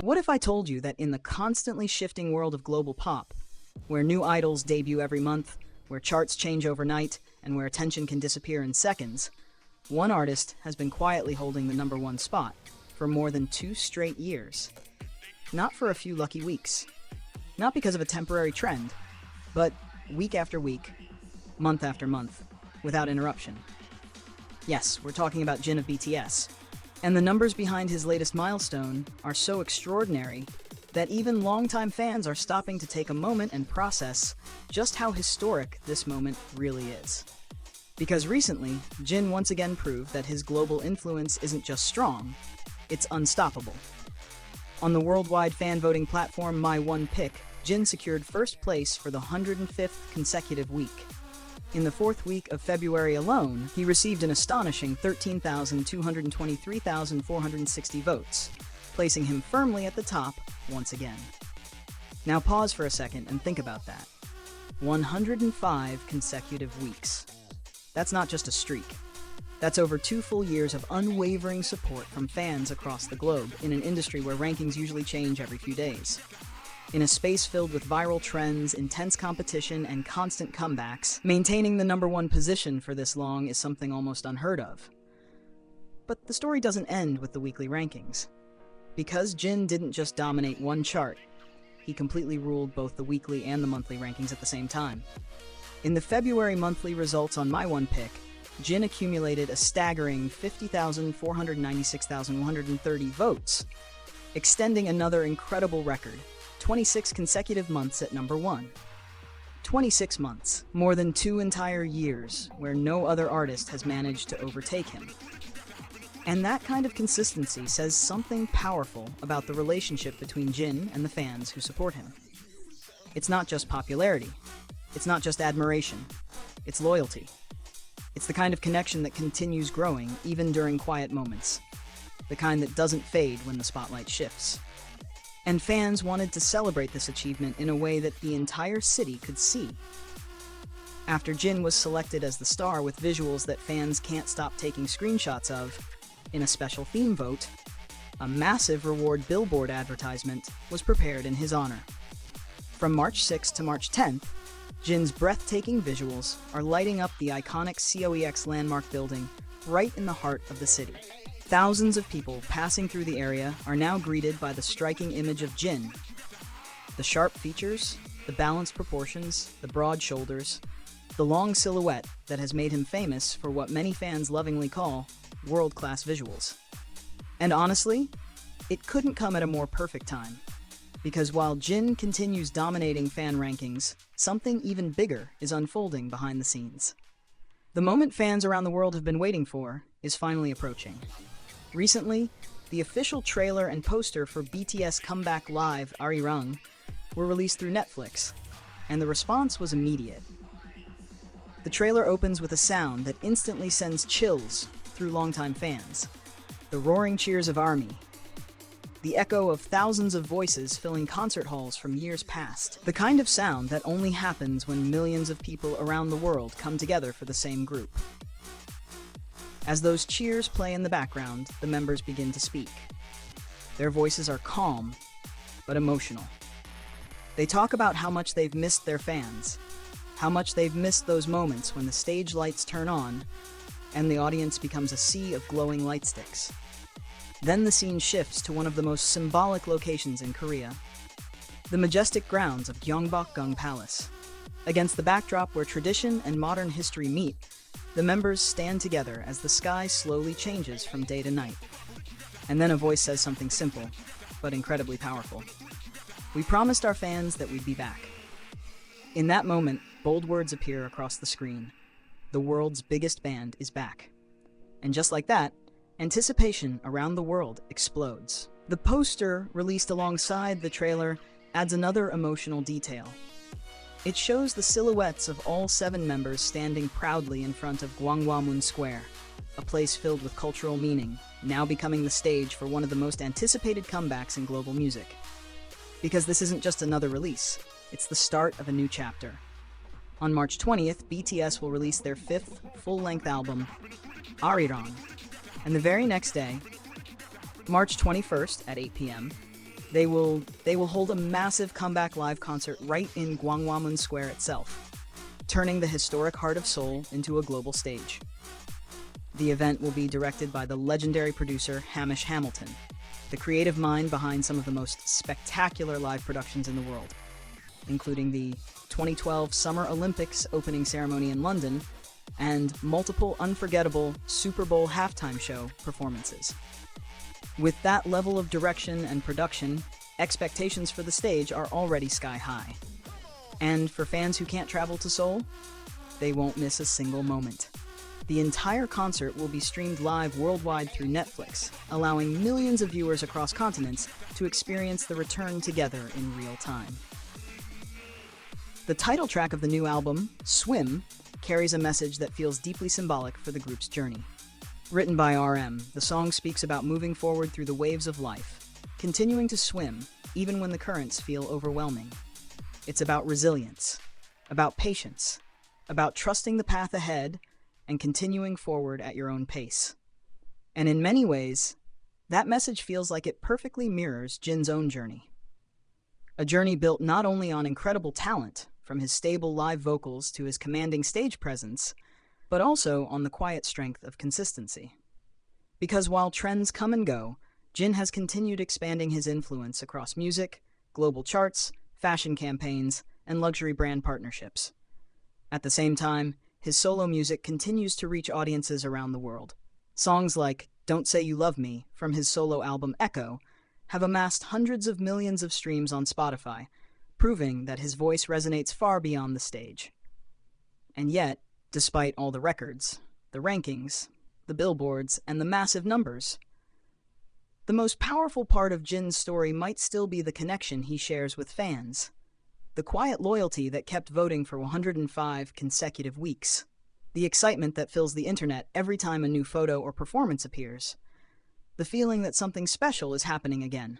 What if I told you that in the constantly shifting world of global pop, where new idols debut every month, where charts change overnight, and where attention can disappear in seconds, one artist has been quietly holding the #1 spot for more than 2 straight years. Not for a few lucky weeks. Not because of a temporary trend, but week after week, month after month, without interruption. Yes, we're talking about Jin of BTS. And the numbers behind his latest milestone are so extraordinary that even longtime fans are stopping to take a moment and process just how historic this moment really is. Because recently, Jin once again proved that his global influence isn't just strong, it's unstoppable. On the worldwide fan voting platform My1 Pick, Jin secured first place for the 105th consecutive week. In the 4th week of February alone, he received an astonishing 13,223,460 votes, placing him firmly at the top once again. Now pause for a second and think about that. 105 consecutive weeks. That's not just a streak. That's over 2 full years of unwavering support from fans across the globe in an industry where rankings usually change every few days. In a space filled with viral trends, intense competition, and constant comebacks, maintaining the #1 position for this long is something almost unheard of. But the story doesn't end with the weekly rankings. Because Jin didn't just dominate one chart, he completely ruled both the weekly and the monthly rankings at the same time. In the February monthly results on My1 Pick, Jin accumulated a staggering 50,496,130 votes, extending another incredible record. 26 consecutive months at #1. 26 months, more than 2 entire years, where no other artist has managed to overtake him. And that kind of consistency says something powerful about the relationship between Jin and the fans who support him. It's not just popularity. It's not just admiration. It's loyalty. It's the kind of connection that continues growing even during quiet moments. The kind that doesn't fade when the spotlight shifts. And fans wanted to celebrate this achievement in a way that the entire city could see. After Jin was selected as the star with visuals that fans can't stop taking screenshots of, in a special theme vote, a massive reward billboard advertisement was prepared in his honor. From March 6th to March 10th, Jin's breathtaking visuals are lighting up the iconic COEX landmark building right in the heart of the city. Thousands of people passing through the area are now greeted by the striking image of Jin. The sharp features, the balanced proportions, the broad shoulders, the long silhouette that has made him famous for what many fans lovingly call world-class visuals. And honestly, it couldn't come at a more perfect time. Because while Jin continues dominating fan rankings, something even bigger is unfolding behind the scenes. The moment fans around the world have been waiting for is finally approaching. Recently, the official trailer and poster for BTS Comeback Live ARIRANG were released through Netflix, and the response was immediate. The trailer opens with a sound that instantly sends chills through longtime fans. The roaring cheers of ARMY. The echo of thousands of voices filling concert halls from years past. The kind of sound that only happens when millions of people around the world come together for the same group. As those cheers play in the background, the members begin to speak. Their voices are calm, but emotional. They talk about how much they've missed their fans, how much they've missed those moments when the stage lights turn on and the audience becomes a sea of glowing light sticks. Then the scene shifts to one of the most symbolic locations in Korea, the majestic grounds of Gyeongbokgung Palace. Against the backdrop where tradition and modern history meet, the members stand together as the sky slowly changes from day to night. And then a voice says something simple, but incredibly powerful. We promised our fans that we'd be back. In that moment, bold words appear across the screen. The world's biggest band is back. And just like that, anticipation around the world explodes. The poster, released alongside the trailer, adds another emotional detail. It shows the silhouettes of all 7 members standing proudly in front of Gwanghwamun Square, a place filled with cultural meaning, now becoming the stage for one of the most anticipated comebacks in global music. Because this isn't just another release, it's the start of a new chapter. On March 20th, BTS will release their 5th full-length album, ARIRANG, and the very next day, March 21st at 8 p.m., They will hold a massive comeback live concert right in Gwanghwamun Square itself, turning the historic heart of Seoul into a global stage. The event will be directed by the legendary producer Hamish Hamilton, the creative mind behind some of the most spectacular live productions in the world, including the 2012 Summer Olympics opening ceremony in London and multiple unforgettable Super Bowl halftime show performances. With that level of direction and production, expectations for the stage are already sky high. And for fans who can't travel to Seoul, they won't miss a single moment. The entire concert will be streamed live worldwide through Netflix, allowing millions of viewers across continents to experience the return together in real time. The title track of the new album, Swim, carries a message that feels deeply symbolic for the group's journey. Written by RM, the song speaks about moving forward through the waves of life, continuing to swim even when the currents feel overwhelming. It's about resilience, about patience, about trusting the path ahead and continuing forward at your own pace. And in many ways, that message feels like it perfectly mirrors Jin's own journey. A journey built not only on incredible talent, from his stable live vocals to his commanding stage presence, but also on the quiet strength of consistency. Because while trends come and go, Jin has continued expanding his influence across music, global charts, fashion campaigns, and luxury brand partnerships. At the same time, his solo music continues to reach audiences around the world. Songs like Don't Say You Love Me from his solo album Echo have amassed hundreds of millions of streams on Spotify, proving that his voice resonates far beyond the stage. And yet, despite all the records, the rankings, the billboards, and the massive numbers, the most powerful part of Jin's story might still be the connection he shares with fans. The quiet loyalty that kept voting for 105 consecutive weeks. The excitement that fills the internet every time a new photo or performance appears. The feeling that something special is happening again.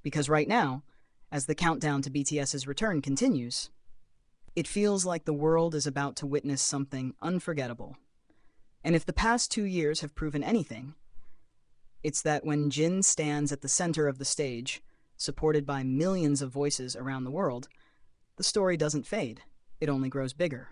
Because right now, as the countdown to BTS's return continues, it feels like the world is about to witness something unforgettable. And if the past 2 years have proven anything, it's that when Jin stands at the center of the stage, supported by millions of voices around the world, the story doesn't fade, it only grows bigger.